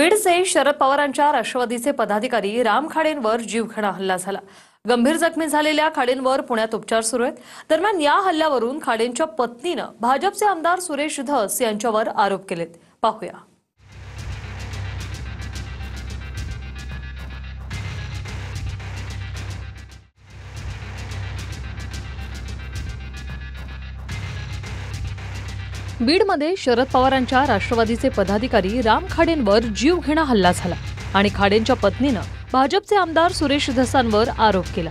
बीडचे शरद पवारांच्या राष्ट्रवादीचे पदाधिकारी राम खाडेंवर जीवघेणा हल्ला झाला। गंभीर जखमी झालेल्या खाडेंवर पुण्यात उपचार सुरू आहेत। दरम्यान या हल्ल्यावरून खाडेंच्या पत्नीने भाजपचे आमदार सुरेश धस यांच्यावर आरोप केलेत। पाहूया। बीडमध्ये शरद पवारांच्या राष्ट्रवादीचे पदाधिकारी राम खाडेंवर जीवघेणा हल्ला झाला आणि खाडेंच्या पत्नीने भाजपचे आमदार सुरेश धसांवर आरोप केला।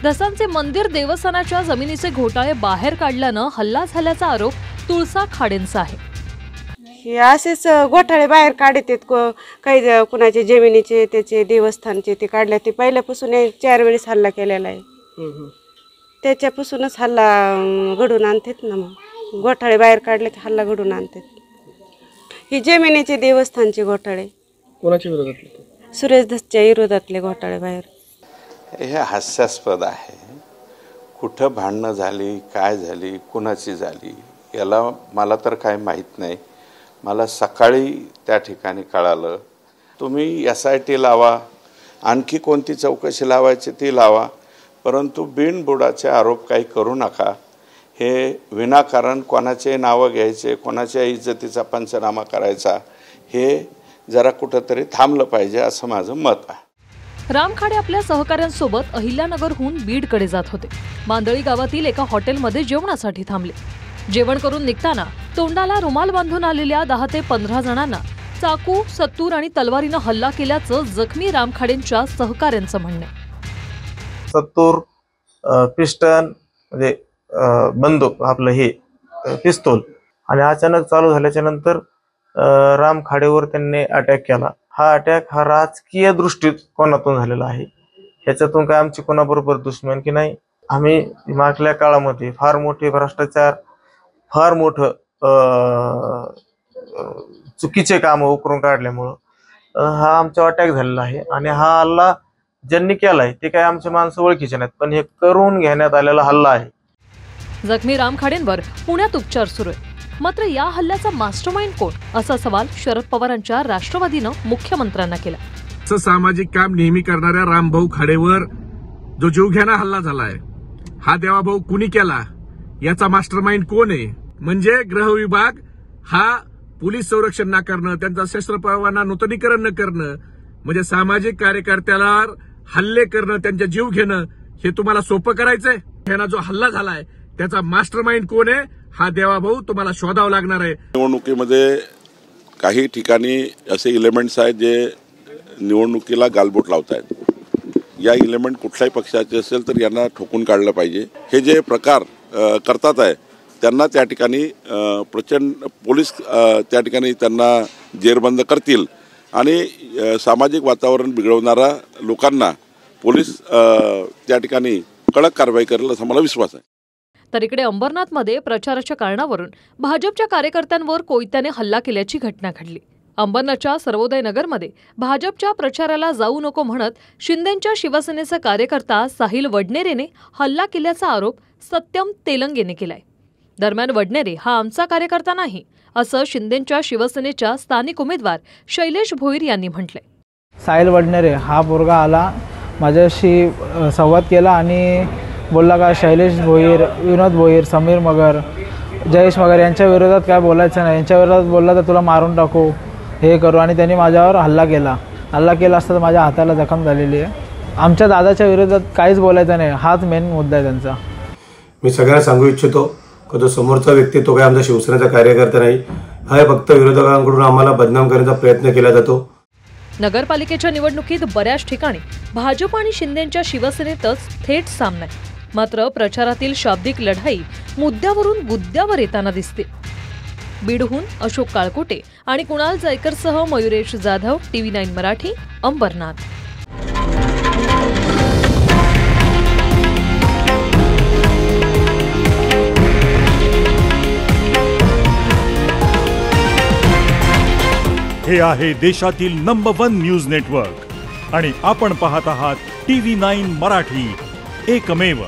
धसांचे मंदिर देवस्थानाच्या जमिनीचे घोटाळे बाहेर काढल्याने हल्ला झाल्याचा आरोप तुळसा खाडेंचा आहे। हे असेच घोटाळे बाहेर काढत आहेत, काही कुणाचे जमिनीचे त्याचे देवस्थानचे ते काढले। ते पहिल्यापासून 4 वेळेस हल्ला केलेला आहे, त्याच्यापासूनच हल्ला घडून आणतात ना। मग घोटाळे बाहेर काढले की हल्ला घडून आणतात। ही जमिनीचे देवस्थानचे घोटाळे कोणाच्या विरोधात? सुरेश धसच्या विरोधातले घोटाळे बाहेर। हे हास्यास्पद आहे। कुठं भांडणं झाली, काय झाली, कुणाची झाली याला मला तर काय माहीत नाही। मला सकाळी त्या ठिकाणी कळालं। तुम्ही SIT लावा, आणखी कोणती चौकशी लावायची ती लावा, परंतु बिनबुडाचे आरोप काही करू नका। हे विनाकारण कोणाचे नावं घ्यायचे, कोणाच्या इज्जतीचा पंचनामा करायचा, हे जरा कुठंतरी थांबलं पाहिजे असं माझं मत आहे। राम खाडे आपल्या सहकाऱ्यांसोबत अहिल्यानगरहून बीडकडे जात होते। मांदळी गावातील एका हॉटेलमध्ये जेवणासाठी थांबले। जेवण करून निघताना तोंडाला रुमाल बांधून आलेल्या 10 ते 15 जणांना चाकू, सत्तूर आणि तलवारीनं हल्ला केल्याचं जखमी राम खाडेंच्या सहकाऱ्यांचं म्हणणं आहे। सत्तूर, पिस्टन म्हणजे बंदूक, आपलं हे पिस्तूल, आणि अचानक चालू झाल्याच्या नंतर राम खाडेवर त्यांनी अटॅक केला। हा अटॅक हा राजकीय दृष्टिकोनातून झालेला आहे। ह्याच्यातून काय आमची कोणाबरोबर दुश्मन की नाही। आम्ही मागल्या काळामध्ये फार मोठे भ्रष्टाचार, फार मोठं चुकीचे काम उकरून काढल्यामुळं हा आमचा अटॅक झालेला आहे। आणि हा हल्ला ज्यांनी केलाय ते काय आमचे माणसं ओळखीचे नाहीत, पण हे करून घेण्यात आलेला हल्ला आहे। जखमी राम खाडेंवर पुण्यात उपचार सुरू आहे। मात्र या हल्ल्याचा मास्टरमाइंड कोण, असा सवाल शरद पवारांच्या राष्ट्रवादीनं मुख्यमंत्र्यांना केला। सामाजिक काम नेहमी करणाऱ्या रामभाऊ खाडेवर जो जीवघेणा हल्ला झालाय, हा देवाभाऊ कुणी केला, याचा मास्टरमाइंड कोण आहे? म्हणजे गृह विभाग हा पोलीस संरक्षण न करणं, त्यांचा शस्त्र परवाना नूतनीकरण न करणं, म्हणजे सामाजिक कार्यकर्त्याला हल्ले करणं, त्यांचा जीव घेणं, हे तुम्हाला सोपं करायचंय? ह्याना जो हल्ला झालाय त्याचा मास्टरमाइंड कोण आहे, हा देवाभाऊ तुम्हाला शोधावा लागणार आहे। निवडणुकीमध्ये काही ठिकाणी असे इलेमेंट्स आहेत जे निवडणुकीला गालबोट लावतायत। या इलेमेंट कुठल्याही पक्षाचे असेल तर यांना ठोकून काढलं पाहिजे। हे जे प्रकार करतात आहे त्यांना त्या ठिकाणी प्रचंड पोलीस त्या ठिकाणी त्यांना जेरबंद करतील आणि सामाजिक वातावरण बिघडवणाऱ्या लोकांना पोलीस त्या ठिकाणी कडक कारवाई करेल असा मला विश्वास आहे। तर इकडे अंबरनाथमध्ये प्रचाराच्या कारणावरून भाजपच्या कार्यकर्त्यांवर कोयत्याने हल्ला केल्याची घटना घडली। अंबरनाथच्या सर्वोदय नगरमध्ये भाजपच्या प्रचाराला जाऊ नको म्हणत शिंदेंच्या शिवसेनेचा कार्यकर्ता साहिल वडनेरेने हल्ला केल्याचा आरोप सत्यम तेलंगेने केलाय। दरम्यान वडनेरे हा आमचा कार्यकर्ता नाही, असं शिंदेंच्या शिवसेनेच्या स्थानिक उमेदवार शैलेश भोईर यांनी म्हटलंय। साहिल वडनेरे हा पोरगा आला, माझ्याशी संवाद केला आणि बोलला का शैलेश भोईर, विनोद भोईर, समीर मगर, जयेश मगर यांच्या विरोधात काय बोलायचं नाही, यांच्या विरोधात बोलला तर तुला मारून टाकू, हे करू, आणि त्यांनी माझ्यावर हल्ला केला असता तर माझ्या हाताला जखम झालेली आहे। आमच्या दादाच्या विरोधात काहीच बोलायचं नाही, हाच मेन मुद्दा आहे त्यांचा। मी सगळ्यांना सांगू इच्छितो की तो समोरचा व्यक्ती तो काय आमचा शिवसेनेचा कार्यकर्ता नाही, हा फक्त विरोधकांकडून आम्हाला बदनाम करण्याचा प्रयत्न केला जातो। नगरपालिकेच्या निवडणुकीत बऱ्याच ठिकाणी भाजप आणि शिंदेंच्या शिवसेनेतच थेट सामना आहे। मात्र प्रचारातील शाब्दिक लढाई मुद्द्यावरून गुद्द्यावर येताना दिसते। बीडहून अशोक काळकोटे आणि कुणाल जायकरसह मयुरेश जाधव, TV9 मराठी, अंबरनाथ। हे आहे देशातील नंबर 1 न्यूज नेटवर्क आणि आपण पाहत आहात TV9 मराठी, एकमेव।